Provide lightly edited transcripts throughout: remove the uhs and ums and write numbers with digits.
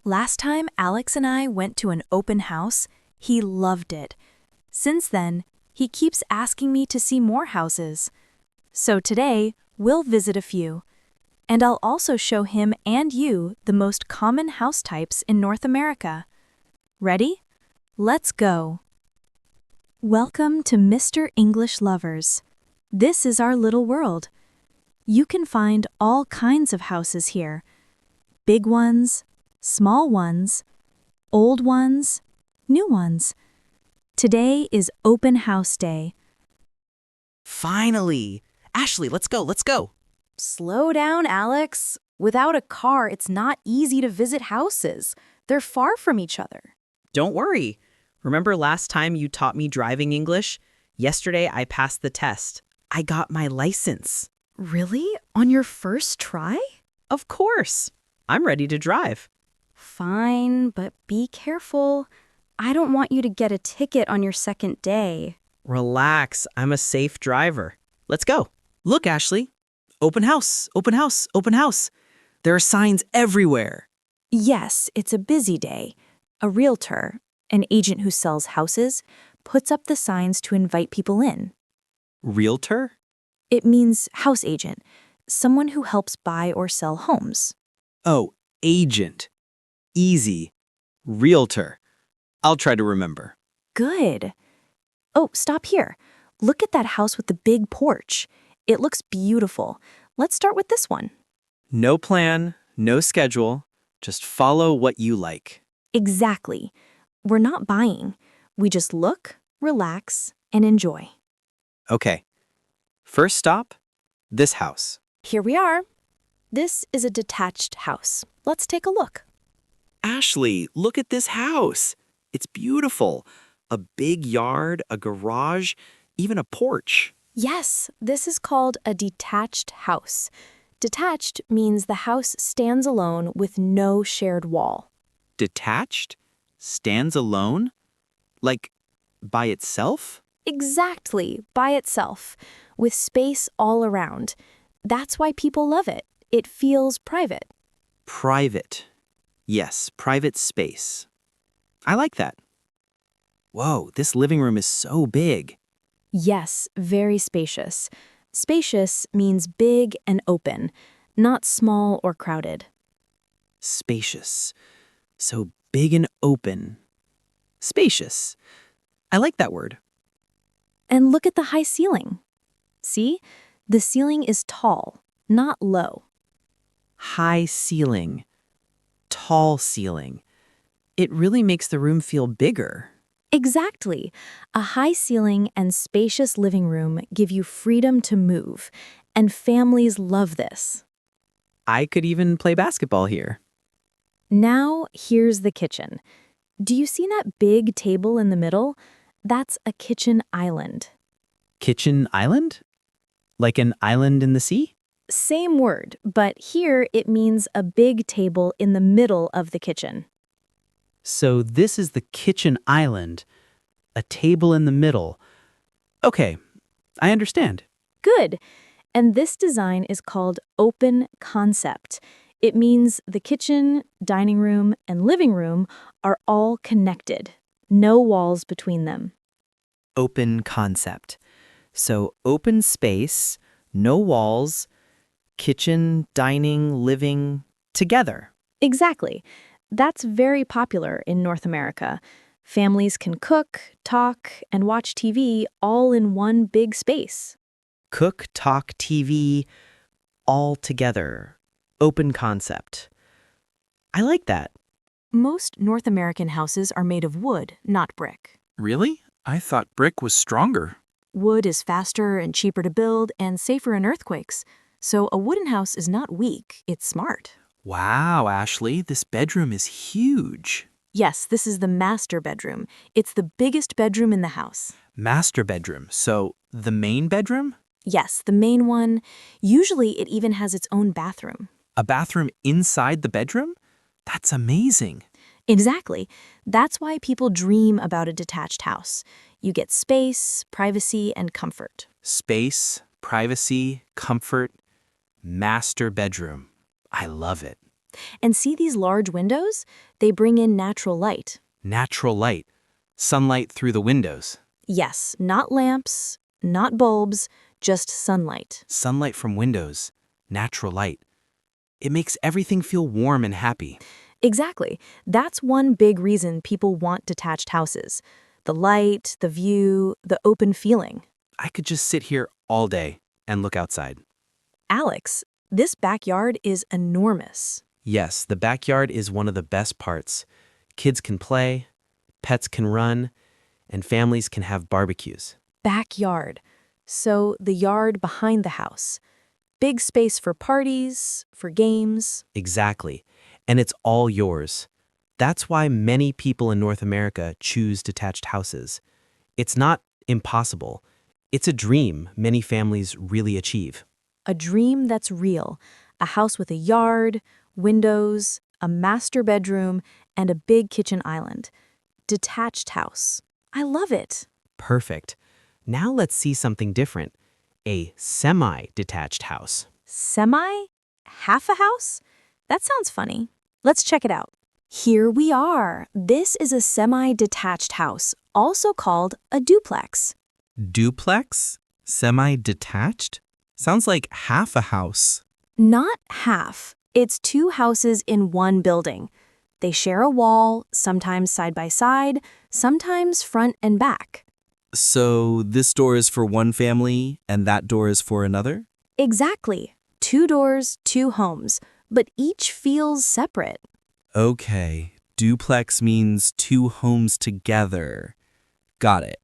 Last time Alex and I went to an open house, he loved it. Since then, he keeps asking me to see more houses. So today, we'll visit a few. And I'll also show him and you the most common house types in North America. Ready? Let's go. Welcome to Mr. English Lovers. This is our little world. You can find all kinds of houses here. Big ones, small ones, old ones, new ones. Today is open house day. Finally! Ashley, let's go. Slow down, Alex. Without a car, it's not easy to visit houses. They're far from each other. Don't worry. Remember last time you taught me driving English? Yesterday I passed the test. I got my license. Really? On your first try? Of course. I'm ready to drive. Fine, but be careful. I don't want you to get a ticket on your second day. Relax. I'm a safe driver. Let's go. Look, Ashley. Open house, open house, open house. There are signs everywhere. Yes, it's a busy day. A realtor, an agent who sells houses, puts up the signs to invite people in. Realtor? It means house agent, someone who helps buy or sell homes. Oh, agent. Easy. Realtor. I'll try to remember. Good. Oh, stop here. Look at that house with the big porch. It looks beautiful. Let's start with this one. No plan, no schedule. Just follow what you like. Exactly. We're not buying. We just look, relax, and enjoy. Okay. First stop, this house. Here we are. This is a detached house. Let's take a look. Ashley, look at this house. It's beautiful. A big yard, a garage, even a porch. Yes, this is called a detached house. Detached means the house stands alone with no shared wall. Detached? Stands alone? Like, by itself? Exactly, by itself, with space all around. That's why people love it. It feels private. Private. Yes, private space. I like that. Whoa, this living room is so big. Yes, very spacious. Spacious means big and open, not small or crowded. Spacious. So big and open. Spacious. I like that word. And look at the high ceiling. See? The ceiling is tall, not low. High ceiling. Tall ceiling. It really makes the room feel bigger. Exactly. A high ceiling and spacious living room give you freedom to move, and families love this. I could even play basketball here. Now, here's the kitchen. Do you see that big table in the middle? That's a kitchen island. Kitchen island? Like an island in the sea? Same word, but here it means a big table in the middle of the kitchen. So this is the kitchen island, a table in the middle. Okay, I understand. Good. And this design is called open concept. It means the kitchen, dining room, and living room are all connected. No walls between them. Open concept. So open space, no walls, kitchen, dining, living, together. Exactly. That's very popular in North America. Families can cook, talk, and watch TV all in one big space. Cook, talk, TV, all together. Open concept. I like that. Most North American houses are made of wood, not brick. Really? I thought brick was stronger. Wood is faster and cheaper to build and safer in earthquakes. So a wooden house is not weak, it's smart. Wow, Ashley, this bedroom is huge. Yes, this is the master bedroom. It's the biggest bedroom in the house. Master bedroom. So the main bedroom? Yes, the main one. Usually it even has its own bathroom. A bathroom inside the bedroom? That's amazing. Exactly. That's why people dream about a detached house. You get space, privacy, and comfort. Space, privacy, comfort, master bedroom. I love it. And see these large windows? They bring in natural light. Natural light. Sunlight through the windows. Yes, not lamps, not bulbs, just sunlight. Sunlight from windows. Natural light. It makes everything feel warm and happy. Exactly. That's one big reason people want detached houses. The light, the view, the open feeling. I could just sit here all day and look outside. Alex, this backyard is enormous. Yes, the backyard is one of the best parts. Kids can play, pets can run, and families can have barbecues. Backyard. So the yard behind the house. Big space for parties, for games. Exactly. And it's all yours. That's why many people in North America choose detached houses. It's not impossible. It's a dream many families really achieve. A dream that's real. A house with a yard, windows, a master bedroom, and a big kitchen island. Detached house. I love it. Perfect. Now let's see something different. A semi-detached house. Semi? Half a house? That sounds funny. Let's check it out. Here we are. This is a semi-detached house, also called a duplex. Duplex? Semi-detached? Sounds like half a house. Not half. It's two houses in one building. They share a wall, sometimes side by side, sometimes front and back. So this door is for one family and that door is for another? Exactly. Two doors, two homes, but each feels separate. Okay, duplex means two homes together. Got it.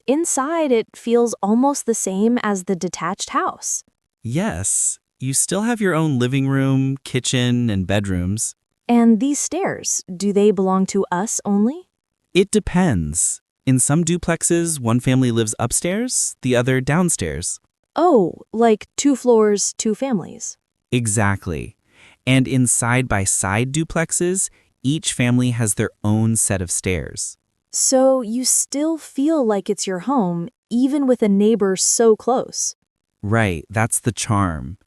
Inside, it feels almost the same as the detached house. Yes, you still have your own living room, kitchen, and bedrooms. And these stairs, do they belong to us only? It depends. In some duplexes, one family lives upstairs, the other downstairs. Oh, like 2 floors, 2 families. Exactly. And in side-by-side duplexes, each family has their own set of stairs. So you still feel like it's your home, even with a neighbor so close. Right, that's the charm.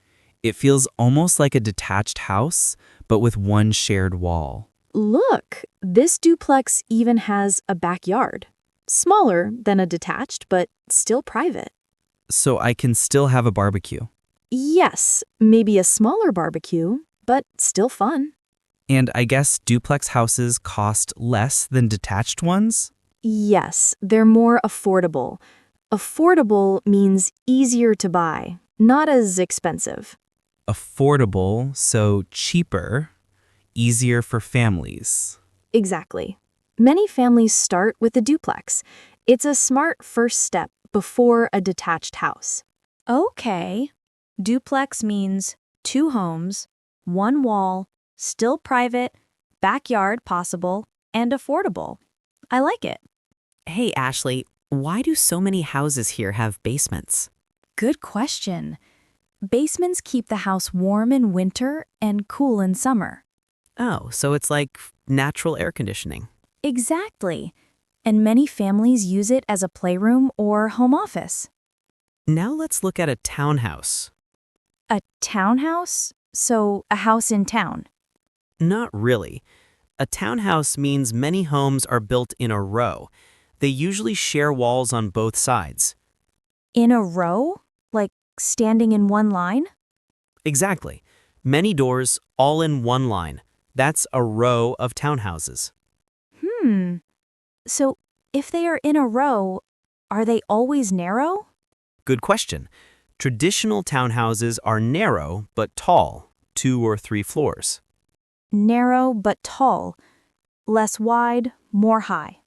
It feels almost like a detached house, but with one shared wall. Look, this duplex even has a backyard. Smaller than a detached, but still private. So I can still have a barbecue. Yes, maybe a smaller barbecue, but still fun. And I guess duplex houses cost less than detached ones? Yes, they're more affordable. Affordable means easier to buy, not as expensive. Affordable, so cheaper, easier for families. Exactly. Many families start with a duplex. It's a smart first step before a detached house. Okay. Duplex means 2 homes, 1 wall, still private, backyard possible, and affordable. I like it. Hey, Ashley, why do so many houses here have basements? Good question. Basements keep the house warm in winter and cool in summer. Oh, so it's like natural air conditioning. Exactly. And many families use it as a playroom or home office. Now let's look at a townhouse. A townhouse? So a house in town. Not really. A townhouse means many homes are built in a row. They usually share walls on both sides. In a row? Like standing in one line? Exactly. Many doors, all in one line. That's a row of townhouses. So if they are in a row, are they always narrow? Good question. Traditional townhouses are narrow but tall, 2 or 3 floors. Narrow but tall. Less wide, more high.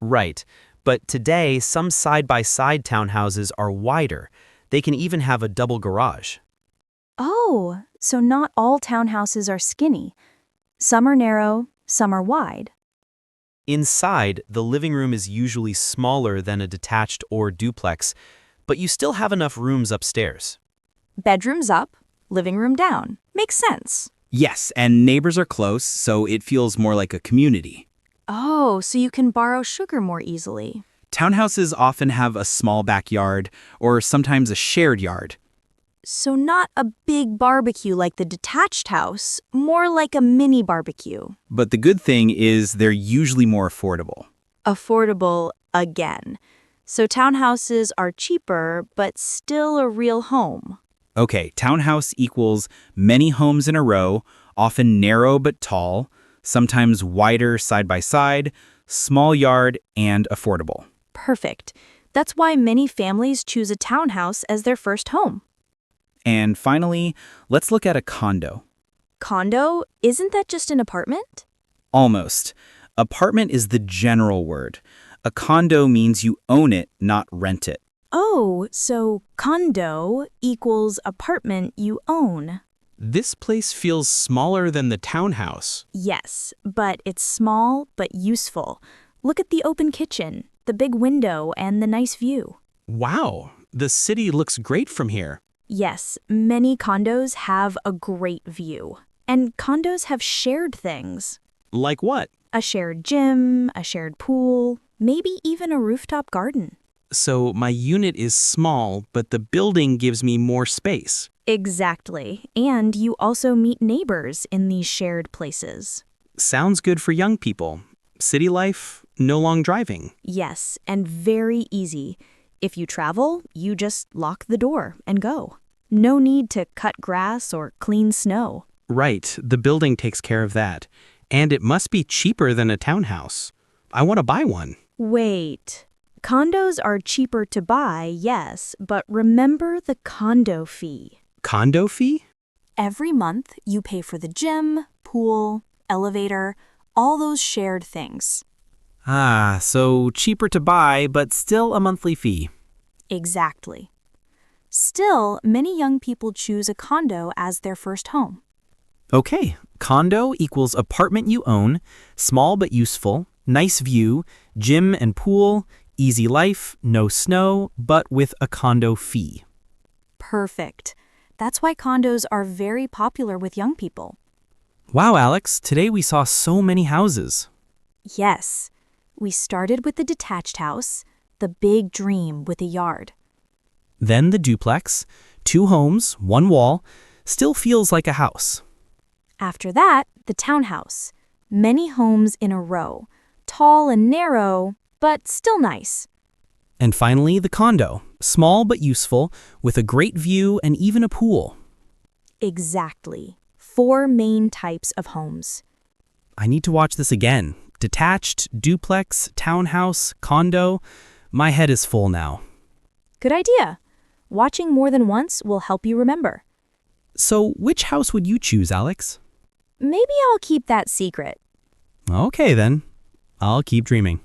Right. But today, some side-by-side townhouses are wider. They can even have a double garage. Oh, so not all townhouses are skinny. Some are narrow, some are wide. Inside, the living room is usually smaller than a detached or duplex, but you still have enough rooms upstairs. Bedrooms up, living room down. Makes sense. Yes, and neighbors are close, so it feels more like a community. Oh, so you can borrow sugar more easily. Townhouses often have a small backyard or sometimes a shared yard. So not a big barbecue like the detached house, more like a mini barbecue. But the good thing is they're usually more affordable. Affordable again. So townhouses are cheaper, but still a real home. Okay, townhouse equals many homes in a row, often narrow but tall, sometimes wider side by side, small yard, and affordable. Perfect. That's why many families choose a townhouse as their first home. And finally, let's look at a condo. Condo, isn't that just an apartment? Almost. Apartment is the general word. A condo means you own it, not rent it. Oh, so condo equals apartment you own. This place feels smaller than the townhouse. Yes, but it's small but useful. Look at the open kitchen, the big window, and the nice view. Wow, the city looks great from here. Yes, many condos have a great view. And condos have shared things. Like what? A shared gym, a shared pool, maybe even a rooftop garden. So my unit is small, but the building gives me more space. Exactly. And you also meet neighbors in these shared places. Sounds good for young people. City life, no long driving. Yes, and very easy. If you travel, you just lock the door and go. No need to cut grass or clean snow. Right, the building takes care of that. And it must be cheaper than a townhouse. I want to buy one. Wait. Condos are cheaper to buy, yes, but remember the condo fee. Condo fee? Every month, you pay for the gym, pool, elevator, all those shared things. Ah, so cheaper to buy, but still a monthly fee. Exactly. Still, many young people choose a condo as their first home. Okay, condo equals apartment you own, small but useful, nice view, gym and pool, easy life, no snow, but with a condo fee. Perfect. That's why condos are very popular with young people. Wow, Alex, today we saw so many houses. Yes. We started with the detached house, the big dream with a yard. Then the duplex, 2 homes, 1 wall, still feels like a house. After that, the townhouse. Many homes in a row. Tall and narrow, but still nice. And finally, the condo, small but useful, with a great view and even a pool. Exactly. 4 main types of homes. I need to watch this again. Detached, duplex, townhouse, condo. My head is full now. Good idea. Watching more than once will help you remember. So, which house would you choose, Alex? Maybe I'll keep that secret. Okay, then. I'll keep dreaming.